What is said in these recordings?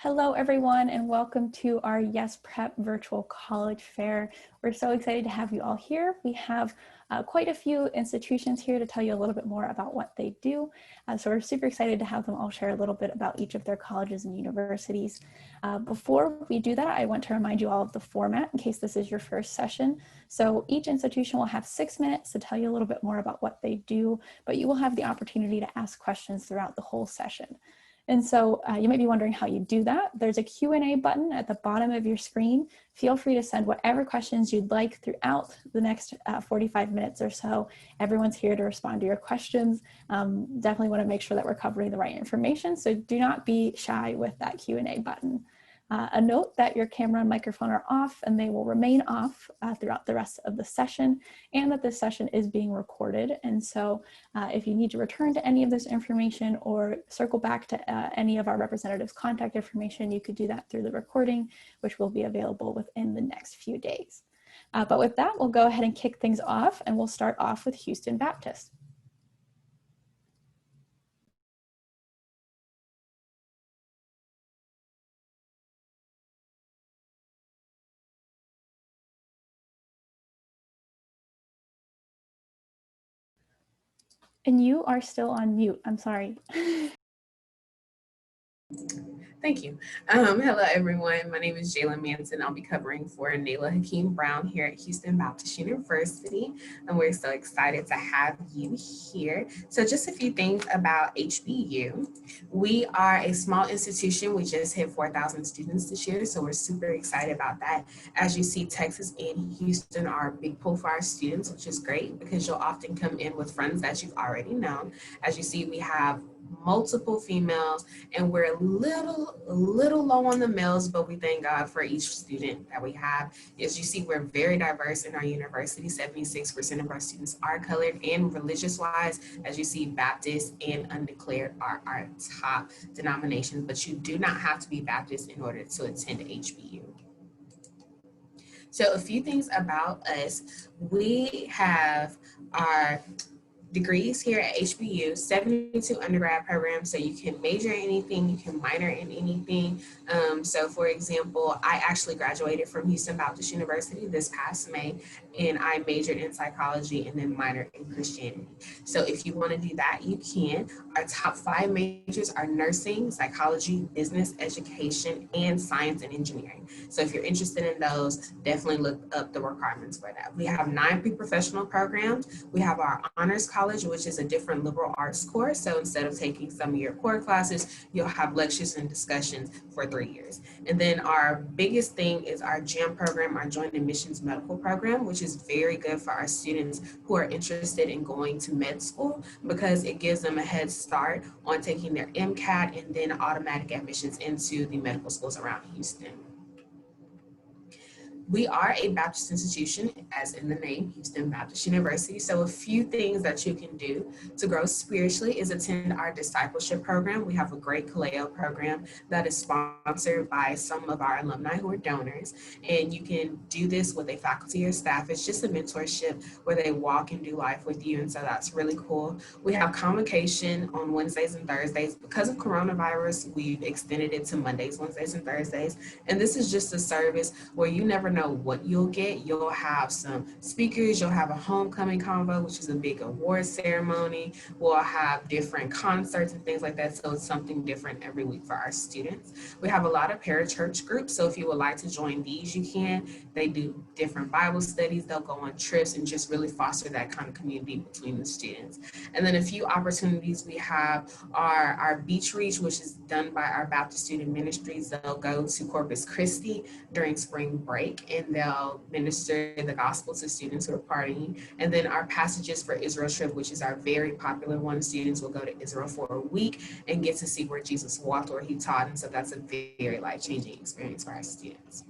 Hello, everyone, and welcome to our Yes Prep Virtual College Fair. We're so excited to have you all here. We have quite a few institutions here to tell you a little bit more about what they do. So we're super excited to have them all share a little bit about each of their colleges and universities. Before we do that, I want to remind you all of the format in case this is your first session. So each institution will have 6 minutes to tell you a little bit more about what they do, but you will have the opportunity to ask questions throughout the whole session. And so you might be wondering how you do that. There's a Q&A button at the bottom of your screen. Feel free to send whatever questions you'd like throughout the next 45 minutes or so. Everyone's here to respond to your questions. Definitely want to make sure that we're covering the right information, so do not be shy with that Q&A button. A note that your camera and microphone are off, and they will remain off throughout the rest of the session, and that this session is being recorded. And so if you need to return to any of this information or circle back to any of our representatives' contact information, you could do that through the recording, which will be available within the next few days. But with that, we'll go ahead and kick things off, and we'll start off with Houston Baptist. And you are still on mute. I'm sorry. Thank you. Hello, everyone. My name is Jalen Manson. I'll be covering for Nayla Hakeem Brown here at Houston Baptist University, and we're so excited to have you here. So just a few things about HBU. We are a small institution. We just hit 4,000 students this year, so we're super excited about that. As you see, Texas and Houston are a big pull for our students, which is great because you'll often come in with friends that you've already known. As you see, we have multiple females, and we're a little low on the males, but we thank God for each student that we have. As you see, we're very diverse in our university. 76% of our students are colored, and religious wise, as you see, Baptist and undeclared are our top denominations, but you do not have to be Baptist in order to attend HBU. So a few things about us. We have our degrees here at HBU, 72 undergrad programs, so you can major in anything, you can minor in anything. So for example, I actually graduated from Houston Baptist University this past May, and I majored in psychology and then minored in Christianity. So if you want to do that, you can. Our top 5 majors are nursing, psychology, business, education, and science and engineering. So if you're interested in those, definitely look up the requirements for that. We have 9 pre-professional programs. We have our honors college, which is a different liberal arts course. So instead of taking some of your core classes, you'll have lectures and discussions for 3 years. And then our biggest thing is our JAM program, our Joint Admissions Medical Program, which is very good for our students who are interested in going to med school because it gives them a head start on taking their MCAT and then automatic admissions into the medical schools around Houston. We are a Baptist institution, as in the name, Houston Baptist University. So a few things that you can do to grow spiritually is attend our discipleship program. We have a great Kaleo program that is sponsored by some of our alumni who are donors. And you can do this with a faculty or staff. It's just a mentorship where they walk and do life with you. And so that's really cool. We have convocation on Wednesdays and Thursdays. Because of coronavirus, we've extended it to Mondays, Wednesdays, and Thursdays. And this is just a service where you never know what you'll get. You'll have some speakers, you'll have a homecoming convo, which is a big award ceremony. We'll have different concerts and things like that. So it's something different every week for our students. We have a lot of parachurch groups. So if you would like to join these, you can. They do different Bible studies. They'll go on trips and just really foster that kind of community between the students. And then a few opportunities we have are our Beach Reach, which is done by our Baptist Student Ministries. They'll go to Corpus Christi during spring break, and they'll minister the gospel to students who are partying. And then our Passages for Israel trip, which is our very popular one. Students will go to Israel for a week and get to see where Jesus walked, where he taught. And so that's a very life-changing experience for our students.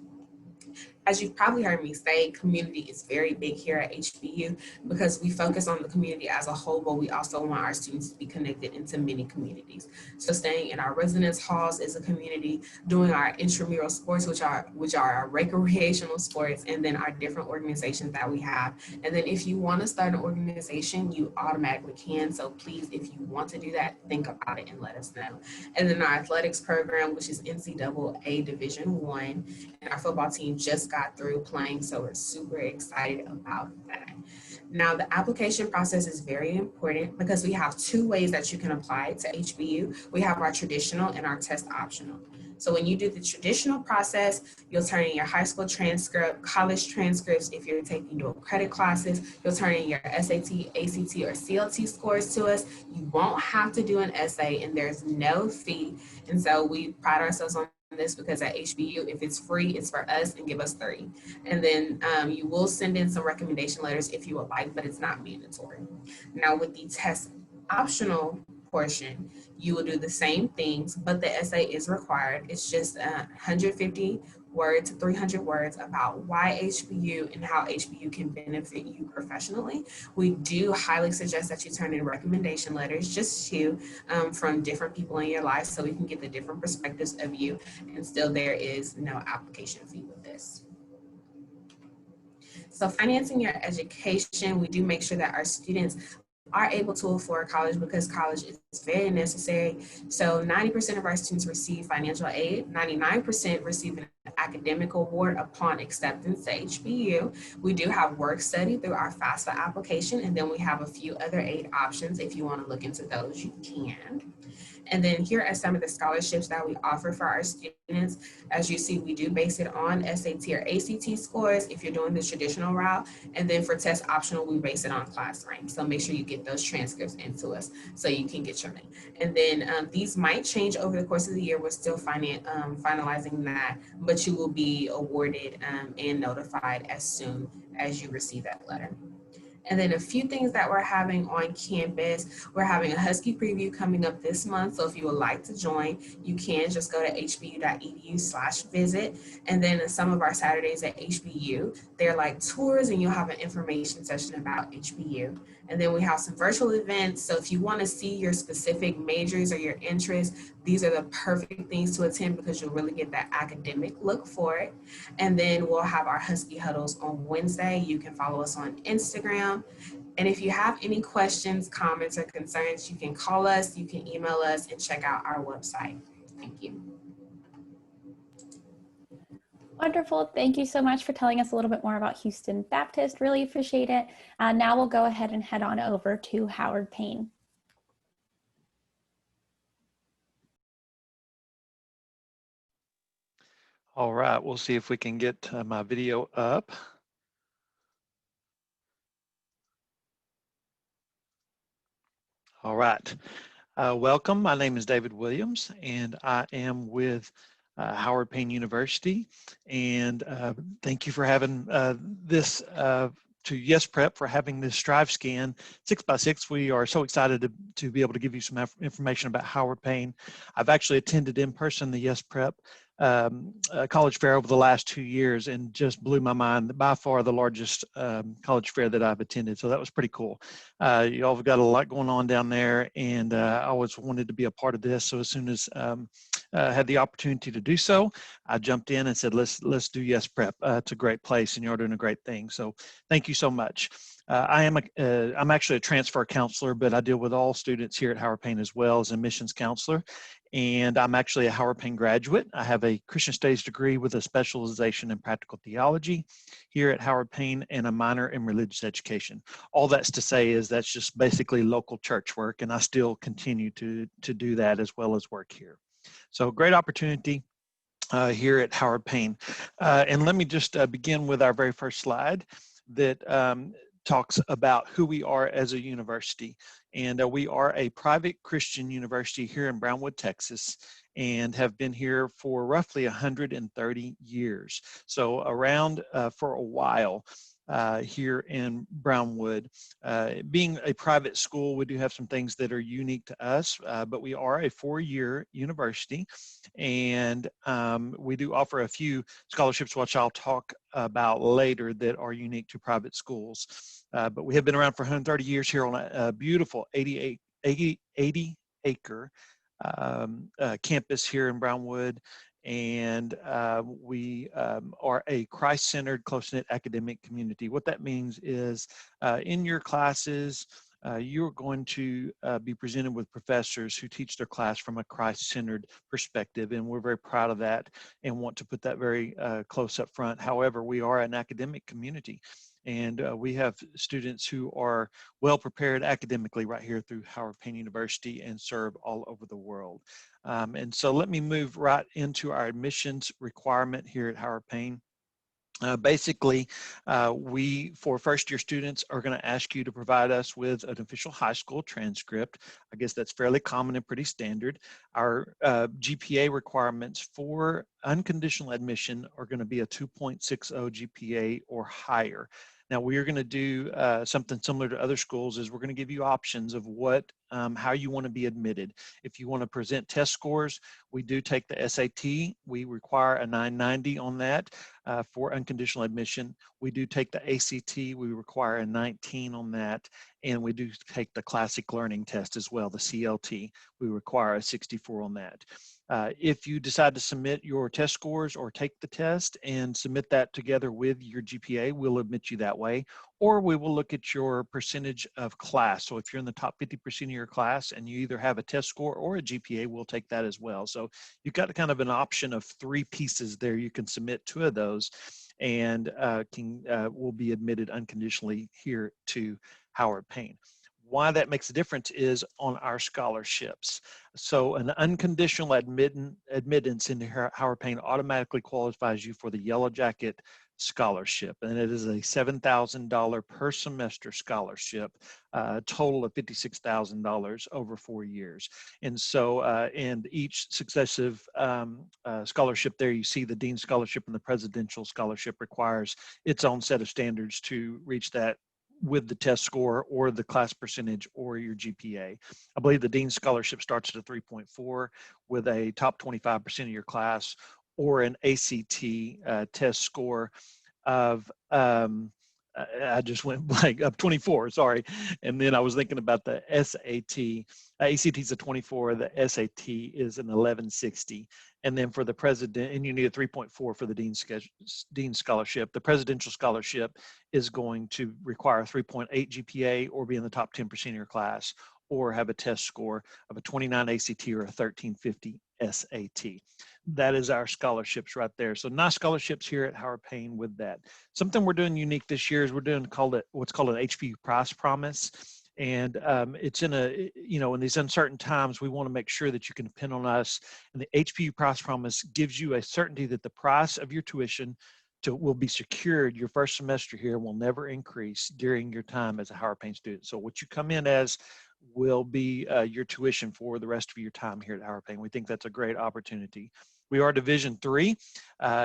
As you've probably heard me say, community is very big here at HBU because we focus on the community as a whole, but we also want our students to be connected into many communities. So staying in our residence halls is a community, doing our intramural sports, which are our recreational sports, and then our different organizations that we have. And then if you want to start an organization, you automatically can. So please, if you want to do that, think about it and let us know. And then our athletics program, which is NCAA Division I, and our football team just got through playing, so we're super excited about that. Now, the application process is very important because we have two ways that you can apply to HBU. We have our traditional and our test optional. So when you do the traditional process, you'll turn in your high school transcript, college transcripts. If you're taking dual credit classes, you'll turn in your SAT, ACT, or CLT scores to us. You won't have to do an essay, and there's no fee. And so we pride ourselves on this because at HBU, if it's free, it's for us, and give us 30. And then you will send in some recommendation letters if you would like, but it's not mandatory. Now with the test optional portion, you will do the same things, but the essay is required. It's just 150 words to 300 words about why HBU and how HBU can benefit you professionally. We do highly suggest that you turn in recommendation letters, just two, from different people in your life, so we can get the different perspectives of you, and still there is no application fee with this. So financing your education, we do make sure that our students are able to afford college because college is very necessary. So 90% of our students receive financial aid, 99% receive an academic award upon acceptance to HBU. We do have work study through our FAFSA application, and then we have a few other aid options. If you want to look into those, you can. And then here are some of the scholarships that we offer for our students. As you see, we do base it on SAT or ACT scores if you're doing the traditional route. And then for test optional, we base it on class rank. So make sure you get those transcripts into us so you can get your name. And then these might change over the course of the year. We're still finalizing that, but you will be awarded and notified as soon as you receive that letter. And then a few things that we're having on campus. We're having a Husky preview coming up this month. So if you would like to join, you can just go to hbu.edu/visit. And then some of our Saturdays at HBU, they're like tours, and you'll have an information session about HBU. And then we have some virtual events. So if you want to see your specific majors or your interests, these are the perfect things to attend because you'll really get that academic look for it. And then we'll have our Husky huddles on Wednesday. You can follow us on Instagram. And if you have any questions, comments, or concerns, you can call us, you can email us, and check out our website. Thank you. Wonderful. Thank you so much for telling us a little bit more about Houston Baptist. Really appreciate it. Now we'll go ahead and head on over to Howard Payne. All right, we'll see if we can get my video up. All right, welcome. My name is David Williams, and I am with Howard Payne University. And thank you for having this, to Yes Prep for having this Strive Scan 6x6. We are so excited to be able to give you some information about Howard Payne. I've actually attended in person the Yes Prep college fair over the last 2 years and just blew my mind. By far the largest college fair that I've attended. So that was pretty cool. You all have got a lot going on down there, and I always wanted to be a part of this. So as soon as I had the opportunity to do so, I jumped in and said, let's do Yes Prep. It's a great place, and you're doing a great thing. So thank you so much. I'm actually a transfer counselor, but I deal with all students here at Howard Payne as well as a admissions counselor. And I'm actually a Howard Payne graduate. I have a Christian Studies degree with a specialization in practical theology here at Howard Payne and a minor in religious education. All that's to say is that's just basically local church work, and I still continue to do that as well as work here. So great opportunity here at Howard Payne. And let me just begin with our very first slide that talks about who we are as a university. And we are a private Christian university here in Brownwood, Texas, and have been here for roughly 130 years. So around for a while. here in Brownwood. Being a private school, we do have some things that are unique to us, but we are a 4-year university, and we do offer a few scholarships, which I'll talk about later, that are unique to private schools. But we have been around for 130 years here on a beautiful 80 acre campus here in Brownwood. And we are a Christ-centered, close-knit academic community. What that means is in your classes, you're going to be presented with professors who teach their class from a Christ-centered perspective, and we're very proud of that and want to put that very close up front. However, we are an academic community, and we have students who are well prepared academically right here through Howard Payne University and serve all over the world. And so let me move right into our admissions requirement here at Howard Payne. Basically, we, for first-year students, are going to ask you to provide us with an official high school transcript. I guess that's fairly common and pretty standard. Our GPA requirements for unconditional admission are going to be a 2.60 GPA or higher. Now, we are going to do something similar to other schools, is we're going to give you options of how you want to be admitted. If you want to present test scores, we do take the SAT. We require a 990 on that for unconditional admission. We do take the ACT. We require a 19 on that. And we do take the classic learning test as well, the CLT. We require a 64 on that. If you decide to submit your test scores or take the test and submit that together with your GPA, we'll admit you that way. Or we will look at your percentage of class. So if you're in the top 50% of your class and you either have a test score or a GPA, we'll take that as well. So you've got kind of an option of 3 pieces there. You can submit 2 of those and will be admitted unconditionally here to Howard Payne. Why that makes a difference is on our scholarships. So an unconditional admittance into Howard Payne automatically qualifies you for the Yellow Jacket scholarship, and it is a $7,000 per semester scholarship, total of $56,000 over 4 years. And so, and each successive scholarship there, you see the Dean Scholarship and the Presidential Scholarship requires its own set of standards to reach that with the test score or the class percentage or your GPA. I believe the Dean's Scholarship starts at a 3.4 with a top 25% of your class, or an ACT test score of, I just went blank, of 24, sorry. And then I was thinking about the SAT. ACT is a 24, the SAT is an 1160. And then for the president, and you need a 3.4 for the Dean's Scholarship. The Presidential Scholarship is going to require a 3.8 GPA or be in the top 10% of your class, or have a test score of a 29 ACT or a 1350 SAT. That is our scholarships right there. So nice scholarships here at Howard Payne with that. Something we're doing unique this year is we're doing what's called an HBU prize promise. And it's in in these uncertain times, we want to make sure that you can depend on us. And the HBU prize promise gives you a certainty that the price of your tuition will be secured your first semester here, will never increase during your time as a Howard Payne student. So what you come in as will be your tuition for the rest of your time here at Howard Payne. We think that's a great opportunity. We are Division III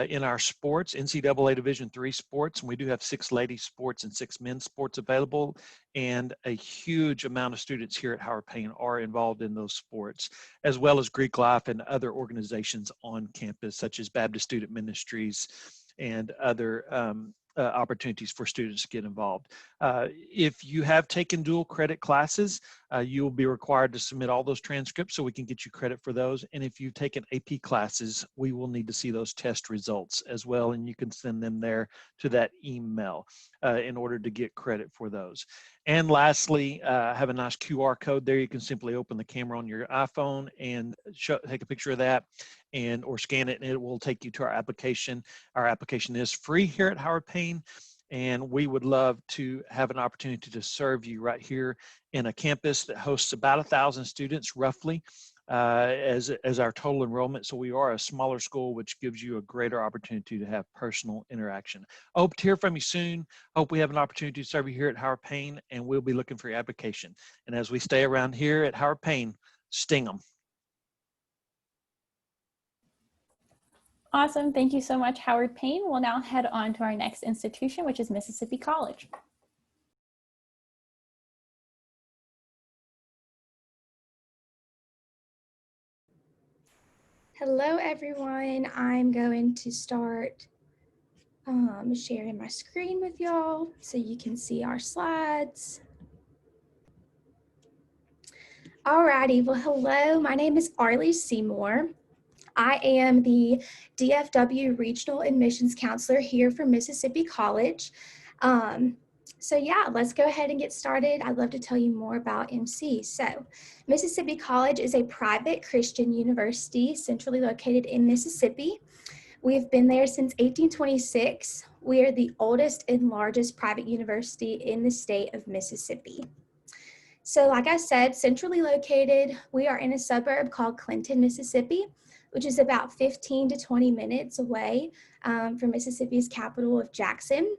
in our sports, NCAA Division III sports, and we do have 6 ladies sports and 6 men's sports available, and a huge amount of students here at Howard Payne are involved in those sports, as well as Greek Life and other organizations on campus, such as Baptist Student Ministries and other opportunities for students to get involved. If you have taken dual credit classes, you will be required to submit all those transcripts so we can get you credit for those. And if you've taken AP classes, we will need to see those test results as well, and you can send them there to that email in order to get credit for those. And lastly, I have a nice QR code there. You can simply open the camera on your iPhone and take a picture of that or scan it, and it will take you to our application. Our application is free here at Howard Payne, and we would love to have an opportunity to serve you right here in a campus that hosts about 1,000 students roughly as our total enrollment. So we are a smaller school, which gives you a greater opportunity to have personal interaction. I hope to hear from you soon. Hope we have an opportunity to serve you here at Howard Payne, and we'll be looking for your application. And as we stay around here at Howard Payne, sting them. Awesome. Thank you so much, Howard Payne. We'll now head on to our next institution, which is Mississippi College. Hello, everyone. I'm going to start sharing my screen with y'all so you can see our slides. Alrighty, well, hello. My name is Arlie Seymour. I am the DFW Regional Admissions Counselor here for Mississippi College. So yeah, let's go ahead and get started. I'd love to tell you more about MC. So Mississippi College is a private Christian university centrally located in Mississippi. We've been there since 1826. We are the oldest and largest private university in the state of Mississippi. So like I said, centrally located, we are in a suburb called Clinton, Mississippi, which is about 15 to 20 minutes away from Mississippi's capital of Jackson.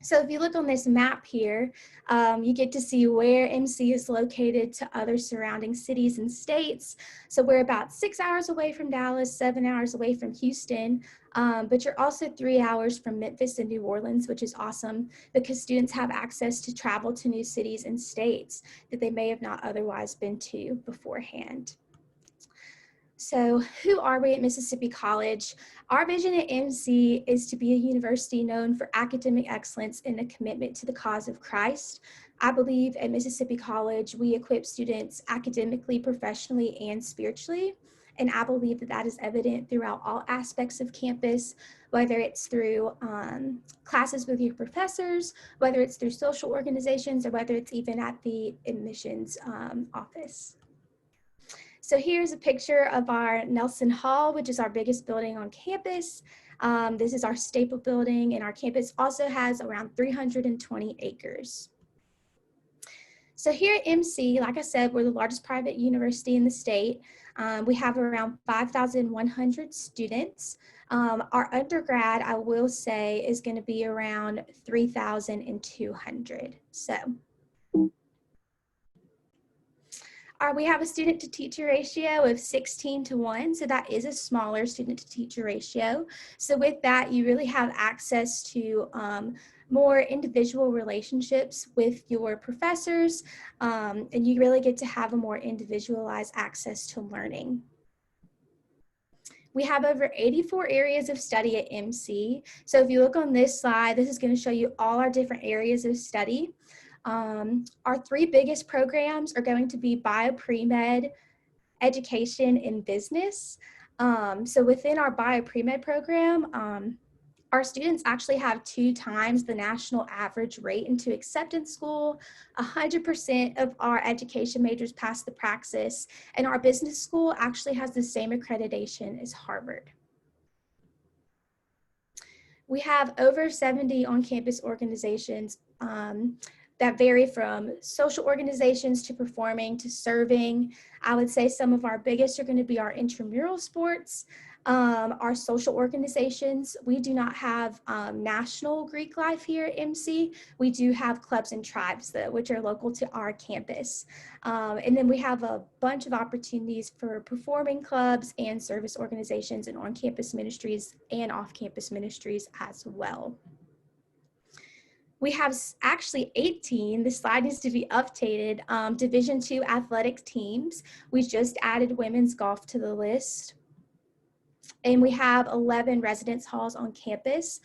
So if you look on this map here, you get to see where MC is located to other surrounding cities and states. So we're about 6 hours away from Dallas, 7 hours away from Houston, but you're also 3 hours from Memphis and New Orleans, which is awesome because students have access to travel to new cities and states that they may have not otherwise been to beforehand. So who are we at Mississippi College? Our vision at MC is to be a university known for academic excellence and a commitment to the cause of Christ. I believe at Mississippi College, we equip students academically, professionally, and spiritually. And I believe that that is evident throughout all aspects of campus, whether it's through classes with your professors, whether it's through social organizations, or whether it's even at the admissions office. So here's a picture of our Nelson Hall, which is our biggest building on campus. This is our staple building, and our campus also has around 320 acres. So here at MC, like I said, we're the largest private university in the state. We have around 5,100 students. Our undergrad, I will say, is going to be around 3,200. So we have a student to teacher ratio of 16:1, so that is a smaller student to teacher ratio. So with that, you really have access to more individual relationships with your professors, and you really get to have a more individualized access to learning. We have over 84 areas of study at MC. So if you look on this slide, this is going to show you all our different areas of study. Our three biggest programs are going to be bio pre-med, education, and business. So within our bio pre-med program, our students actually have 2 times the national average rate into acceptance school. 100% of our education majors pass the praxis, and our business school actually has the same accreditation as Harvard. We have over 70 on-campus organizations that vary from social organizations to performing to serving. I would say some of our biggest are going to be our intramural sports, our social organizations. We do not have national Greek life here at MC. We do have clubs and tribes, though, which are local to our campus. And then we have a bunch of opportunities for performing clubs and service organizations and on-campus ministries and off-campus ministries as well. We have actually 18, the slide needs to be updated, Division II athletic teams. We just added women's golf to the list. And we have 11 residence halls on campus.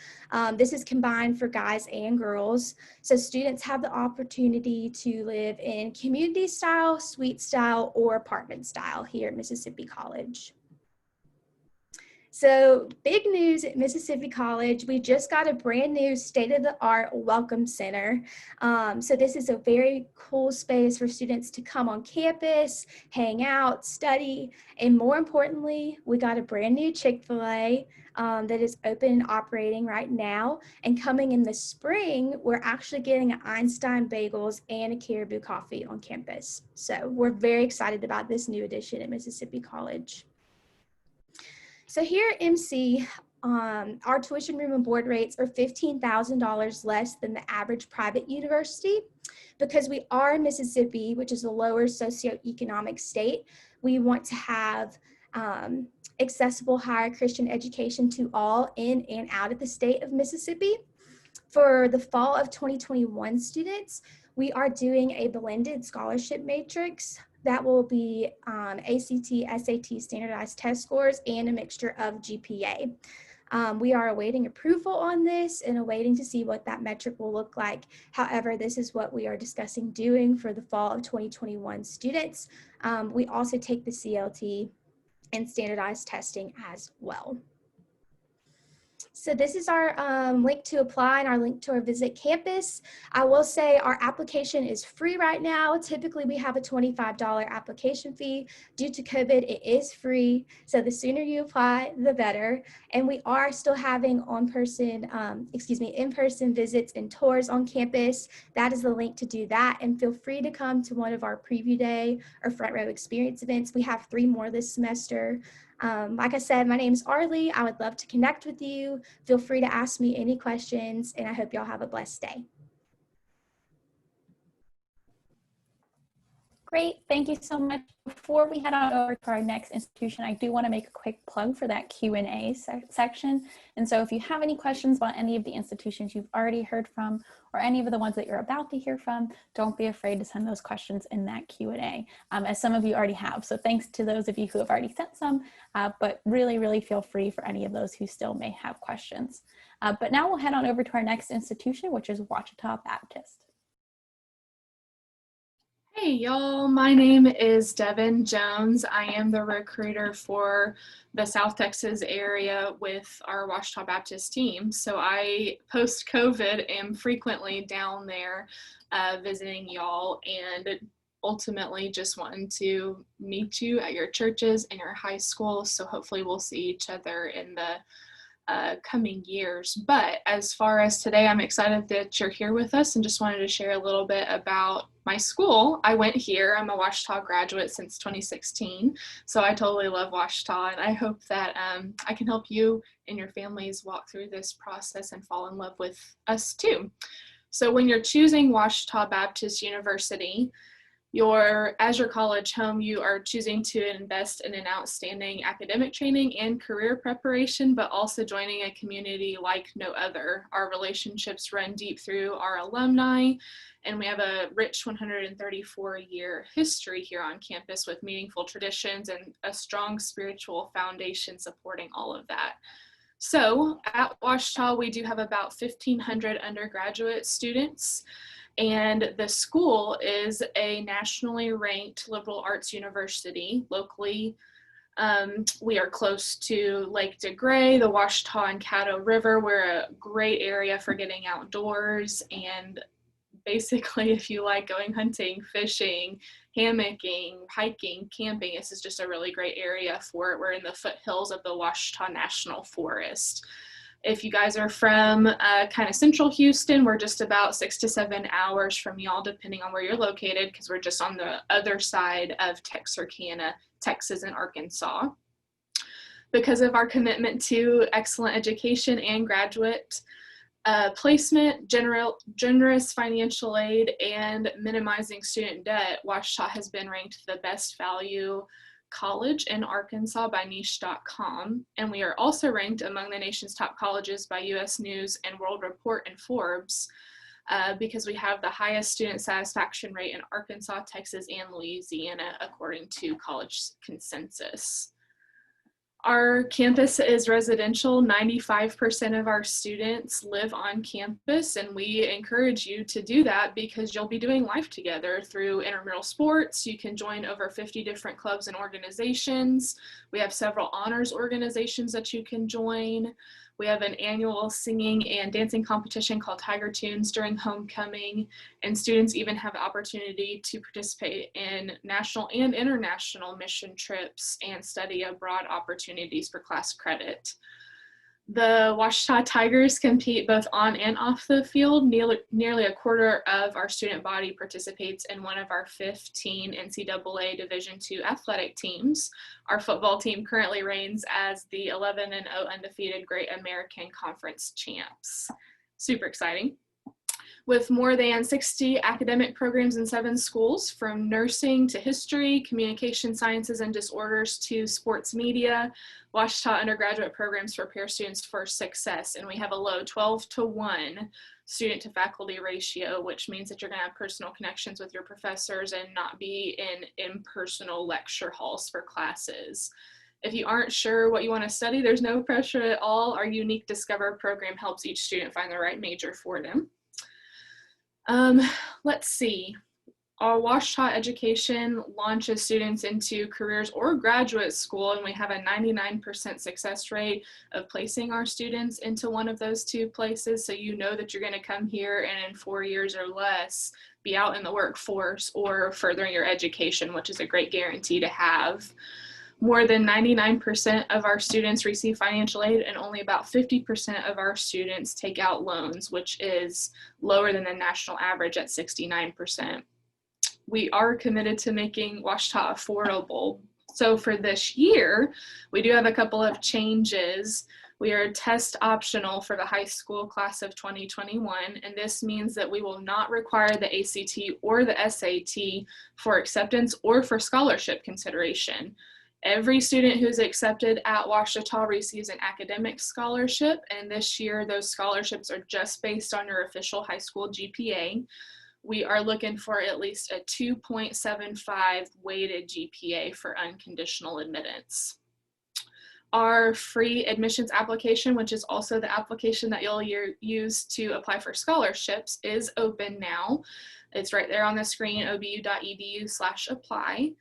This is combined for guys and girls. So students have the opportunity to live in community style, suite style, or apartment style here at Mississippi College. So big news at Mississippi College, we just got a brand new state-of-the-art welcome center. So this is a very cool space for students to come on campus, hang out, study, and more importantly, we got a brand new Chick-fil-A that is open and operating right now. And coming in the spring, we're actually getting an Einstein Bagels and a Caribou Coffee on campus. So we're very excited about this new addition at Mississippi College. So here at MC, our tuition room and board rates are $15,000 less than the average private university. Because we are in Mississippi, which is a lower socioeconomic state, we want to have accessible higher Christian education to all in and out of the state of Mississippi. For the fall of 2021 students, we are doing a blended scholarship matrix that will be ACT, SAT standardized test scores and a mixture of GPA. We are awaiting approval on this and awaiting to see what that metric will look like. However, this is what we are discussing doing for the fall of 2021 students. We also take the CLT and standardized testing as well. So this is our link to apply and our link to our visit campus. I will say our application is free right now. Typically we have a $25 application fee. Due to COVID, it is free. So the sooner you apply, the better. And we are still having in-person visits and tours on campus. That is the link to do that. And feel free to come to one of our preview day or front row experience events. We have 3 more this semester. Like I said, my name is Arlie. I would love to connect with you. Feel free to ask me any questions, and I hope y'all have a blessed day. Great, thank you so much. Before we head on over to our next institution, I do want to make a quick plug for that Q&A section. And so if you have any questions about any of the institutions you've already heard from or any of the ones that you're about to hear from, don't be afraid to send those questions in that Q&A, as some of you already have. So thanks to those of you who have already sent some, but really feel free for any of those who still may have questions. But now we'll head on over to our next institution, which is Ouachita Baptist. Hey y'all, my name is Devin Jones. I am the recruiter for the South Texas area with our Ouachita Baptist team. So I, post-COVID, am frequently down there visiting y'all and ultimately just wanting to meet you at your churches and your high schools. So hopefully we'll see each other in the coming years. But as far as today, I'm excited that you're here with us and just wanted to share a little bit about my school. I went here. I'm a Ouachita graduate since 2016, so I totally love Ouachita, and I hope that I can help you and your families walk through this process and fall in love with us too. So when you're choosing Ouachita Baptist University, as your college home, you are choosing to invest in an outstanding academic training and career preparation, but also joining a community like no other. Our relationships run deep through our alumni, and we have a rich 134-year history here on campus with meaningful traditions and a strong spiritual foundation supporting all of that. So at Ouachita, we do have about 1,500 undergraduate students. And the school is a nationally ranked liberal arts university. Locally, we are close to Lake DeGray, the Ouachita and Caddo River. We're a great area for getting outdoors, and basically if you like going hunting, fishing, hammocking, hiking, camping, this is just a really great area for it. We're in the foothills of the Ouachita National Forest. If you guys are from kind of central Houston, we're just about 6 to 7 hours from y'all, depending on where you're located, because we're just on the other side of Texarkana, Texas and Arkansas. Because of our commitment to excellent education and graduate placement, generous financial aid, and minimizing student debt, Ouachita has been ranked the best value college in Arkansas by niche.com, and we are also ranked among the nation's top colleges by US News and World Report and Forbes because we have the highest student satisfaction rate in Arkansas, Texas, and Louisiana according to College Consensus. Our campus is residential. 95% of our students live on campus, and we encourage you to do that because you'll be doing life together through intramural sports. You can join over 50 different clubs and organizations. We have several honors organizations that you can join. We have an annual singing and dancing competition called Tiger Tunes during homecoming, and students even have the opportunity to participate in national and international mission trips and study abroad opportunities for class credit. The Ouachita Tigers compete both on and off the field. Nearly a quarter of our student body participates in one of our 15 NCAA Division II athletic teams. Our football team currently reigns as the 11-0 undefeated Great American Conference champs. Super exciting. with more than 60 academic programs in 7 schools, from nursing to history, communication sciences and disorders to sports media. Ouachita undergraduate programs prepare students for success, and we have a low 12-to-1 student to faculty ratio, which means that you're going to have personal connections with your professors and not be in impersonal lecture halls for classes. If you aren't sure what you want to study, there's no pressure at all. Our unique Discover program helps each student find the right major for them. Let's see. Our Ouachita education launches students into careers or graduate school, and we have a 99% success rate of placing our students into one of those 2 places. So you know that you're going to come here and in 4 years or less be out in the workforce or furthering your education, which is a great guarantee to have. More than 99% of our students receive financial aid, and only about 50% of our students take out loans, which is lower than the national average at 69%. We are committed to making Ouachita affordable. So for this year, we do have a couple of changes. We are test optional for the high school class of 2021, and this means that we will not require the ACT or the SAT for acceptance or for scholarship consideration. Every student who's accepted at Ouachita receives an academic scholarship, and this year those scholarships are just based on your official high school GPA. We are looking for at least a 2.75 weighted GPA for unconditional admittance. Our free admissions application, which is also the application that you'll use to apply for scholarships, is open now. It's right there on the screen, obu.edu/apply.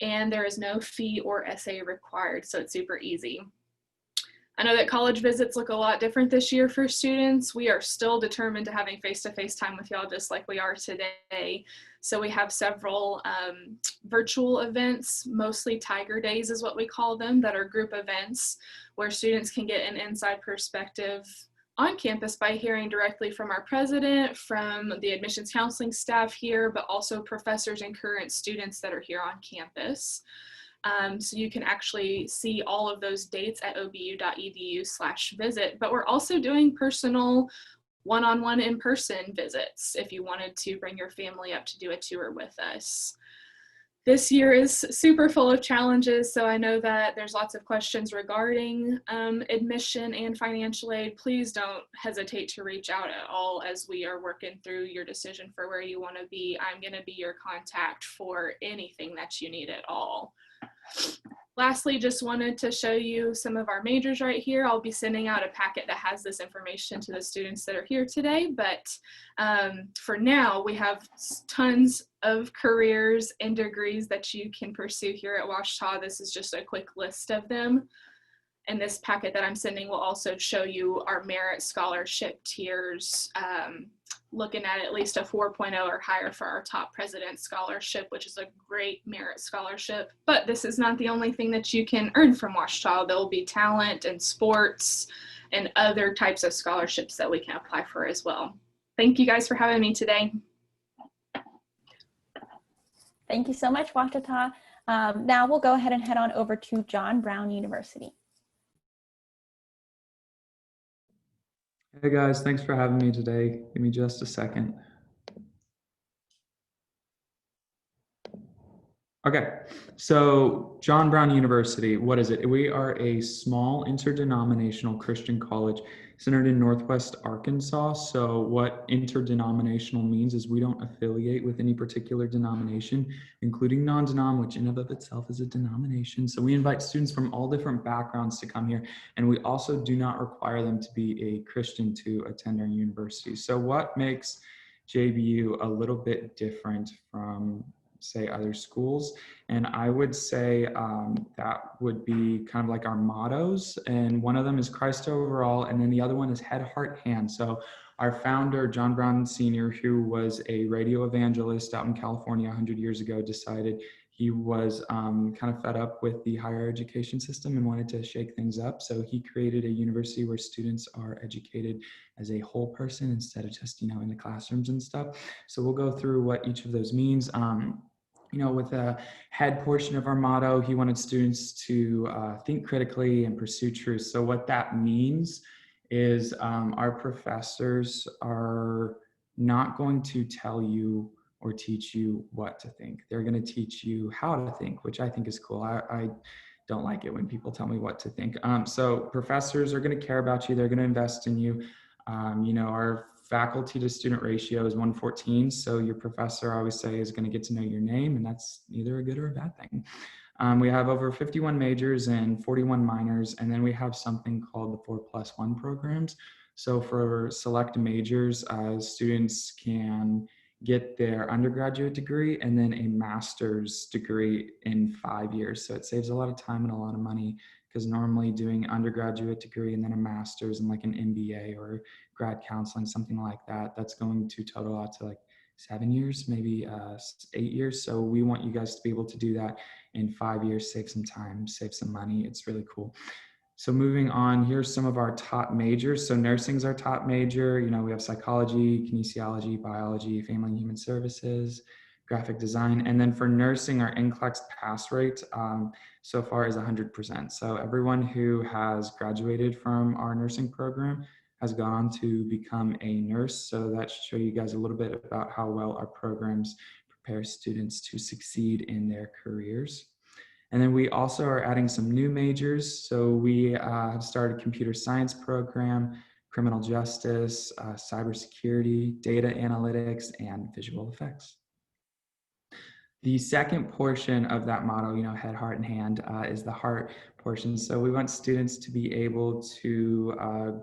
And there is no fee or essay required, so it's super easy. I know that college visits look a lot different this year for students. We are still determined to having face-to-face time with y'all just like we are today. So we have several virtual events, mostly Tiger Days is what we call them, that are group events where students can get an inside perspective on campus by hearing directly from our president, from the admissions counseling staff here, but also professors and current students that are here on campus. So you can actually see all of those dates at obu.edu/visit, but we're also doing personal one-on-one in-person visits if you wanted to bring your family up to do a tour with us. This year is super full of challenges, so I know that there's lots of questions regarding admission and financial aid. Please don't hesitate to reach out at all as we are working through your decision for where you want to be. I'm going to be your contact for anything that you need at all. Lastly, just wanted to show you some of our majors right here. I'll be sending out a packet that has this information to the students that are here today, but for now, we have tons of careers and degrees that you can pursue here at Ouachita. This is just a quick list of them. And this packet that I'm sending will also show you our merit scholarship tiers, looking at least a 4.0 or higher for our top president scholarship, which is a great merit scholarship. But this is not the only thing that you can earn from Ouachita. There will be talent and sports and other types of scholarships that we can apply for as well. Thank you guys for having me today. Thank you so much, Ouachita. Now we'll go ahead and head on over to John Brown University. Hey guys, thanks for having me today. Give me just a second. Okay, so John Brown University, what is it? We are a small interdenominational Christian college centered in Northwest Arkansas. So what interdenominational means is we don't affiliate with any particular denomination, including non-denom, which in and of itself is a denomination. So we invite students from all different backgrounds to come here, and we also do not require them to be a Christian to attend our university. So what makes JBU a little bit different from, say, other schools? And I would say that would be kind of like our mottos, and one of them is Christ over all, and then the other one is head, heart, hand. So our founder, John Brown Sr., who was a radio evangelist out in California 100 years ago, decided he was kind of fed up with the higher education system and wanted to shake things up. So he created a university where students are educated as a whole person instead of just, in the classrooms and stuff. So we'll go through what each of those means. With the head portion of our motto, he wanted students to think critically and pursue truth. So what that means is our professors are not going to tell you or teach you what to think. They're going to teach you how to think, which I think is cool. I don't like it when people tell me what to think. So professors are going to care about you. They're going to invest in you. Our faculty to student ratio is 114. So your professor, I always say, is going to get to know your name, and that's either a good or a bad thing. We have over 51 majors and 41 minors, and then we have something called the 4+1 programs. So for select majors, students can get their undergraduate degree and then a master's degree in 5 years. So it saves a lot of time and a lot of money, because normally doing undergraduate degree and then a master's and like an MBA or grad counseling, something like that, that's going to total out to like 7 years, maybe 8 years. So we want you guys to be able to do that in 5 years, save some time, save some money. It's really cool. So moving on, here's some of our top majors. So nursing's our top major. We have psychology, kinesiology, biology, family and human services, graphic design. And then for nursing, our NCLEX pass rate so far is 100%. So everyone who has graduated from our nursing program has gone on to become a nurse. So that should show you guys a little bit about how well our programs prepare students to succeed in their careers. And then we also are adding some new majors. So we have started a computer science program, criminal justice, cybersecurity, data analytics, and visual effects. The second portion of that motto, head, heart, and hand, is the heart portion. So we want students to be able to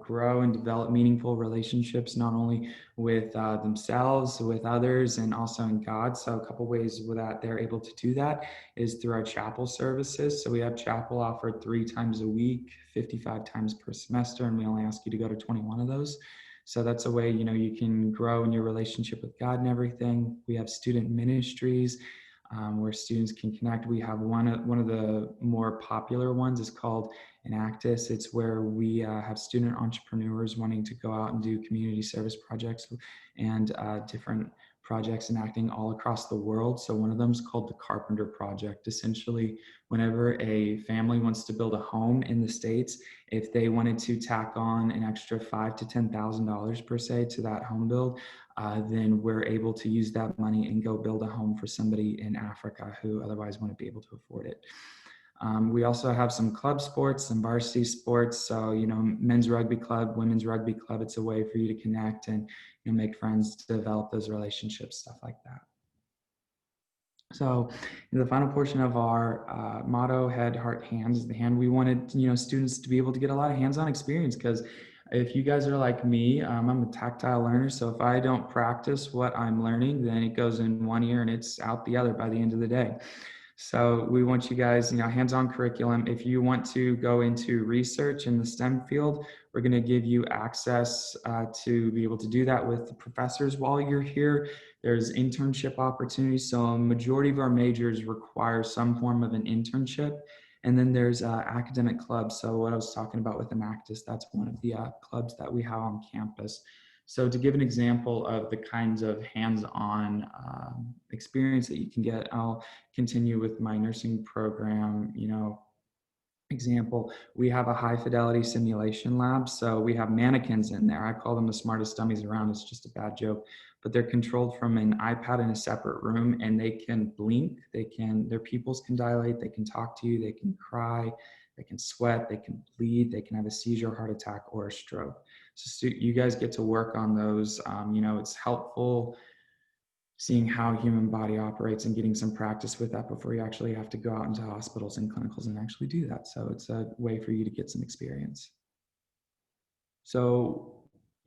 grow and develop meaningful relationships, not only with themselves, with others, and also in God. So a couple ways that they're able to do that is through our chapel services. So we have chapel offered 3 times a week, 55 times per semester, and we only ask you to go to 21 of those. So that's a way, you can grow in your relationship with God and everything. We have student ministries, where students can connect. We have one of the more popular ones is called Enactus. It's where we have student entrepreneurs wanting to go out and do community service projects and different projects enacting all across the world. So one of them is called the Carpenter Project. Essentially, whenever a family wants to build a home in the States, if they wanted to tack on an extra $5,000 to $10,000 per se to that home build, then we're able to use that money and go build a home for somebody in Africa who otherwise wouldn't be able to afford it. We also have some club sports, some varsity sports. So, men's rugby club, women's rugby club, it's a way for you to connect and make friends, develop those relationships, stuff like that. So in the final portion of our motto, head, heart, hands, is the hand. We wanted, students to be able to get a lot of hands-on experience, because if you guys are like me, I'm a tactile learner. So if I don't practice what I'm learning, then it goes in one ear and it's out the other by the end of the day. So we want you guys, hands-on curriculum. If you want to go into research in the STEM field, we're going to give you access to be able to do that with the professors while you're here. There's internship opportunities. So a majority of our majors require some form of an internship. And then there's academic clubs. So what I was talking about with Enactus, that's one of the clubs that we have on campus. So to give an example of the kinds of hands-on experience that you can get, I'll continue with my nursing program, example. We have a high fidelity simulation lab. So we have mannequins in there. I call them the smartest dummies around. It's just a bad joke, but they're controlled from an iPad in a separate room, and they can blink. Their pupils can dilate. They can talk to you. They can cry. They can sweat. They can bleed. They can have a seizure, heart attack, or a stroke. So you guys get to work on those. It's helpful seeing how human body operates and getting some practice with that before you actually have to go out into hospitals and clinicals and actually do that. So it's a way for you to get some experience. So,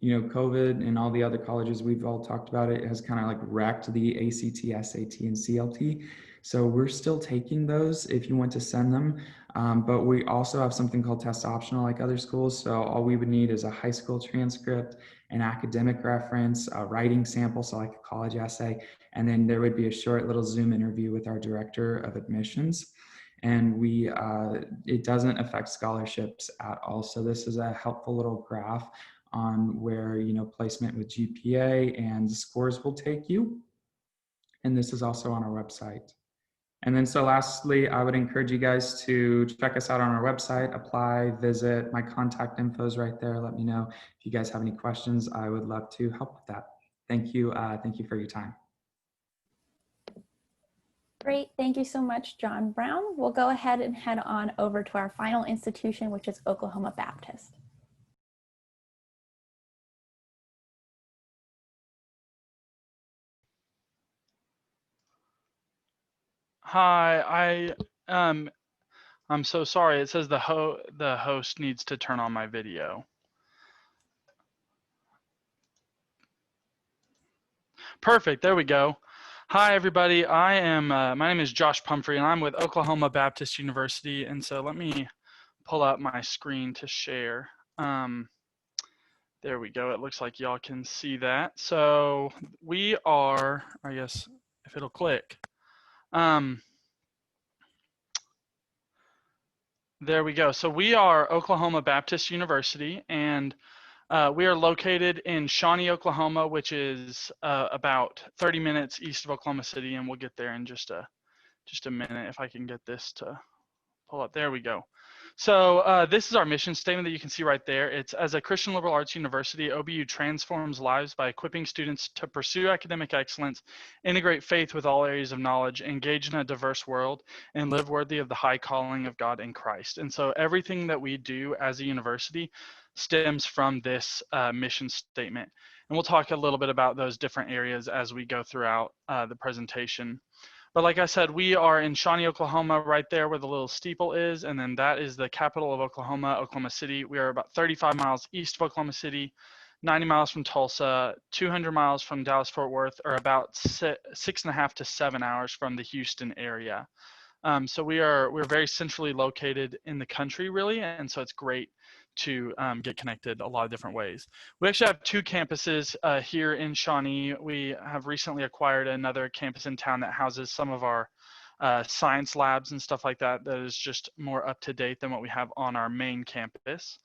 COVID and all the other colleges, we've all talked about it, has kind of like wrecked the ACT, SAT, and CLT. So we're still taking those if you want to send them. But we also have something called test optional like other schools. So all we would need is a high school transcript, an academic reference, a writing sample, so like a college essay, and then there would be a short little Zoom interview with our director of admissions. And it doesn't affect scholarships at all. So this is a helpful little graph on where, placement with GPA and scores will take you. And this is also on our website. And then so lastly, I would encourage you guys to check us out on our website, apply, visit. My contact info is right there. Let me know if you guys have any questions. I would love to help with that. Thank you. Thank you. Thank you for your time. Great, thank you so much, John Brown. We'll go ahead and head on over to our final institution, which is Oklahoma Baptist. Hi, I'm so sorry. It says the host needs to turn on my video. Perfect. There we go. Hi, everybody. My name is Josh Pumphrey, and I'm with Oklahoma Baptist University. And so let me pull up my screen to share. There we go. It looks like y'all can see that. So we are, I guess, if it'll click. There we go. So we are Oklahoma Baptist University, and we are located in Shawnee, Oklahoma, which is about 30 minutes east of Oklahoma City, and we'll get there in just a minute if I can get this to pull up. There we go. So this is our mission statement that you can see right there. It's as a Christian liberal arts university, OBU transforms lives by equipping students to pursue academic excellence, integrate faith with all areas of knowledge, engage in a diverse world, and live worthy of the high calling of God in Christ. And so everything that we do as a university stems from this mission statement. And we'll talk a little bit about those different areas as we go throughout the presentation. But like I said, we are in Shawnee, Oklahoma, right there where the little steeple is. And then that is the capital of Oklahoma, Oklahoma City. We are about 35 miles east of Oklahoma City, 90 miles from Tulsa, 200 miles from Dallas-Fort Worth, or about 6.5 to 7 hours from the Houston area. So we're very centrally located in the country, really. And so it's great to get connected a lot of different ways. We actually have two campuses here in Shawnee. We have recently acquired another campus in town that houses some of our science labs and stuff like that is just more up to date than what we have on our main campus.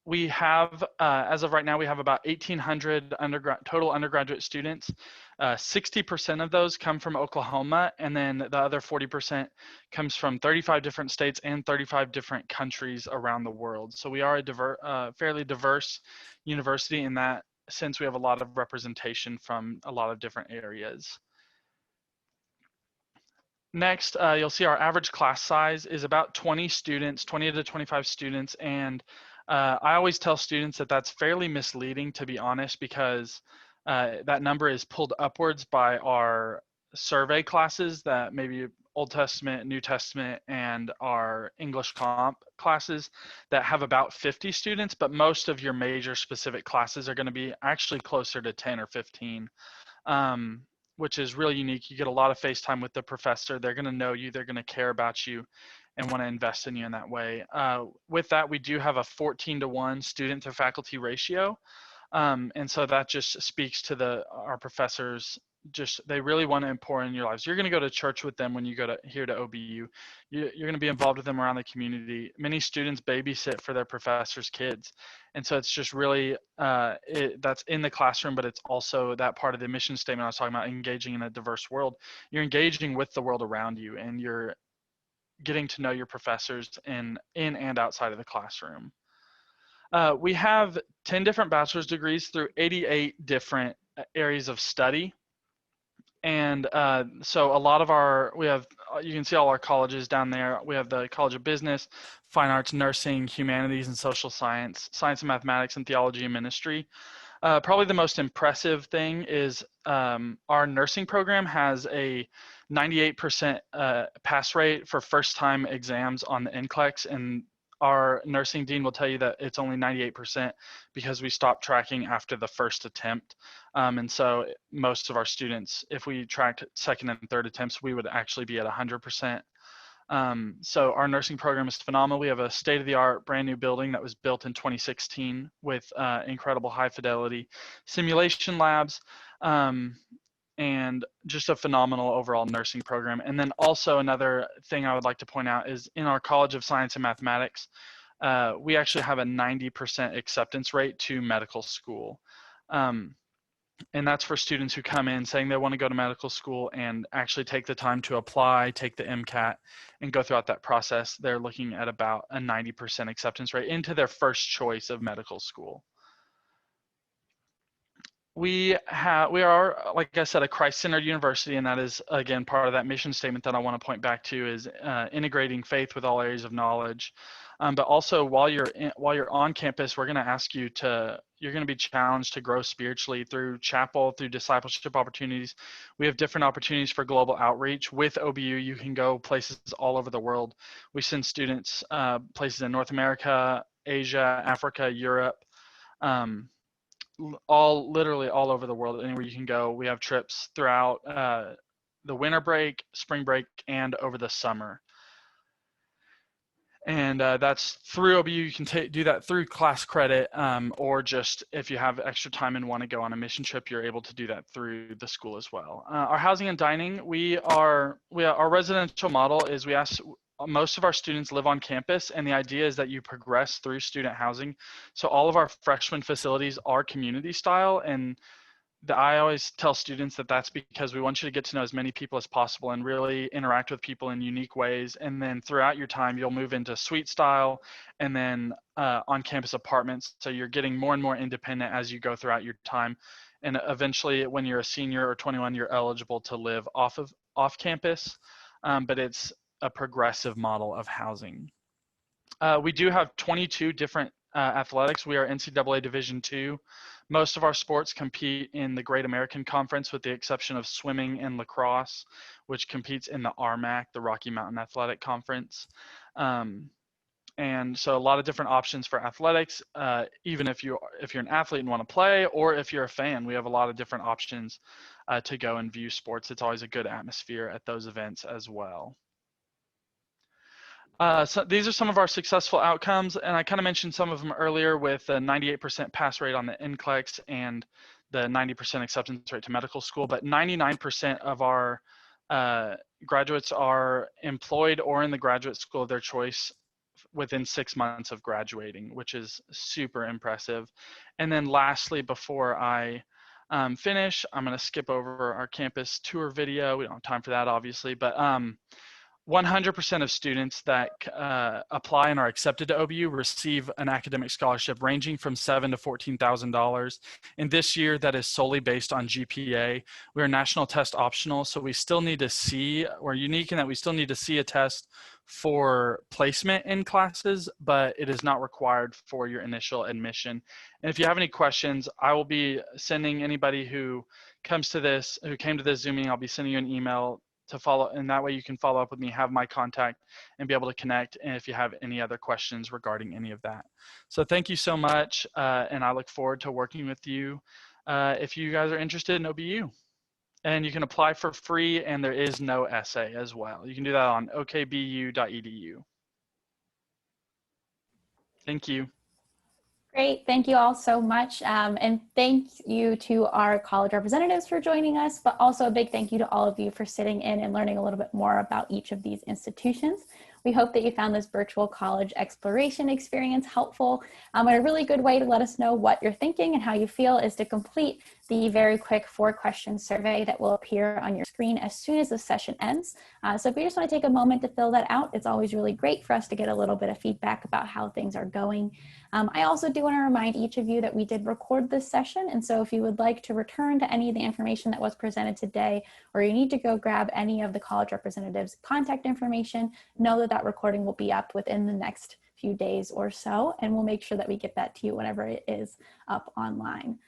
We have, as of right now, we have about 1,800 total undergraduate students. 60% of those come from Oklahoma, and then the other 40% comes from 35 different states and 35 different countries around the world. So we are a fairly diverse university in that sense. We have a lot of representation from a lot of different areas. Next, you'll see our average class size is about 20 students, 20 to 25 students, and I always tell students that that's fairly misleading, to be honest, because that number is pulled upwards by our survey classes, that maybe Old Testament, New Testament, and our English comp classes that have about 50 students, but most of your major specific classes are going to be actually closer to 10 or 15. Which is really unique. You get a lot of face time with the professor. They're going to know you, they're going to care about you, and want to invest in you in that way. With that, we do have a 14-to-1 student to faculty ratio. And so that just speaks to our professors. They really want to pour in your lives. You're going to go to church with them when you go here to OBU. You're going to be involved with them around the community. Many students babysit for their professors' kids. And so it's just really, that's in the classroom, but it's also that part of the mission statement I was talking about, engaging in a diverse world. You're engaging with the world around you, and you're getting to know your professors in and outside of the classroom. We have 10 different bachelor's degrees through 88 different areas of study. And so a lot of you can see all our colleges down there. We have the College of Business, Fine Arts, Nursing, Humanities and Social Science, Science and Mathematics, and Theology and Ministry. Probably the most impressive thing is our nursing program has a 98% pass rate for first-time exams on the NCLEX, and our nursing dean will tell you that it's only 98% because we stopped tracking after the first attempt. And so most of our students, if we tracked second and third attempts, we would actually be at 100%. So our nursing program is phenomenal. We have a state-of-the-art brand new building that was built in 2016 with incredible high fidelity simulation labs, and just a phenomenal overall nursing program. And then also another thing I would like to point out is in our College of Science and Mathematics, we actually have a 90% acceptance rate to medical school. And that's for students who come in saying they want to go to medical school and actually take the time to apply, take the MCAT, and go throughout that process. They're looking at about a 90% acceptance rate into their first choice of medical school. we are, like I said, a Christ-centered university, and that is, again, part of that mission statement that I want to point back to is integrating faith with all areas of knowledge. But also, while you're on campus, we're going to ask you you're going to be challenged to grow spiritually through chapel, through discipleship opportunities. We have different opportunities for global outreach. With OBU, you can go places all over the world. We send students places in North America, Asia, Africa, Europe. Literally all over the world, anywhere you can go. We have trips throughout the winter break, spring break, and over the summer. And that's through OBU. You can do that through class credit, or just if you have extra time and want to go on a mission trip, you're able to do that through the school as well. Our housing and dining, our residential model is we ask most of our students live on campus, and the idea is that you progress through student housing. So all of our freshman facilities are community style, and I always tell students that that's because we want you to get to know as many people as possible and really interact with people in unique ways. And then throughout your time, you'll move into suite style and then on-campus apartments. So you're getting more and more independent as you go throughout your time. And eventually, when you're a senior or 21, you're eligible to live off campus. But it's a progressive model of housing. We do have 22 different athletics. We are NCAA Division II. Most of our sports compete in the Great American Conference with the exception of swimming and lacrosse, which competes in the RMAC, the Rocky Mountain Athletic Conference. And so a lot of different options for athletics, even if you're an athlete and want to play, or if you're a fan, we have a lot of different options to go and view sports. It's always a good atmosphere at those events as well. So these are some of our successful outcomes, and I kind of mentioned some of them earlier with the 98% pass rate on the NCLEX and the 90% acceptance rate to medical school, but 99% of our graduates are employed or in the graduate school of their choice within 6 months of graduating, which is super impressive. And then lastly, before I finish, I'm going to skip over our campus tour video. We don't have time for that, obviously, but 100% of students that apply and are accepted to OBU receive an academic scholarship ranging from $7,000 to $14,000. And this year, that is solely based on GPA. We are national test optional, so we still need to see, we're unique in that we still need to see a test for placement in classes, but it is not required for your initial admission. And if you have any questions, I will be sending anybody who came to this Zoom meeting, I'll be sending you an email to follow, and that way you can follow up with me, have my contact, and be able to connect, and if you have any other questions regarding any of that. So thank you so much, and I look forward to working with you if you guys are interested in OBU. And you can apply for free, and there is no essay as well. You can do that on okbu.edu. Thank you. Great, thank you all so much. And thank you to our college representatives for joining us, but also a big thank you to all of you for sitting in and learning a little bit more about each of these institutions. We hope that you found this virtual college exploration experience helpful. And a really good way to let us know what you're thinking and how you feel is to complete the very quick 4-question survey that will appear on your screen as soon as the session ends. So if you just want to take a moment to fill that out, it's always really great for us to get a little bit of feedback about how things are going. I also do want to remind each of you that we did record this session, and so if you would like to return to any of the information that was presented today, or you need to go grab any of the college representatives' contact information, know that that recording will be up within the next few days or so, and we'll make sure that we get that to you whenever it is up online.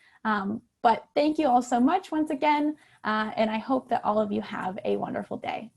But thank you all so much once again, and I hope that all of you have a wonderful day.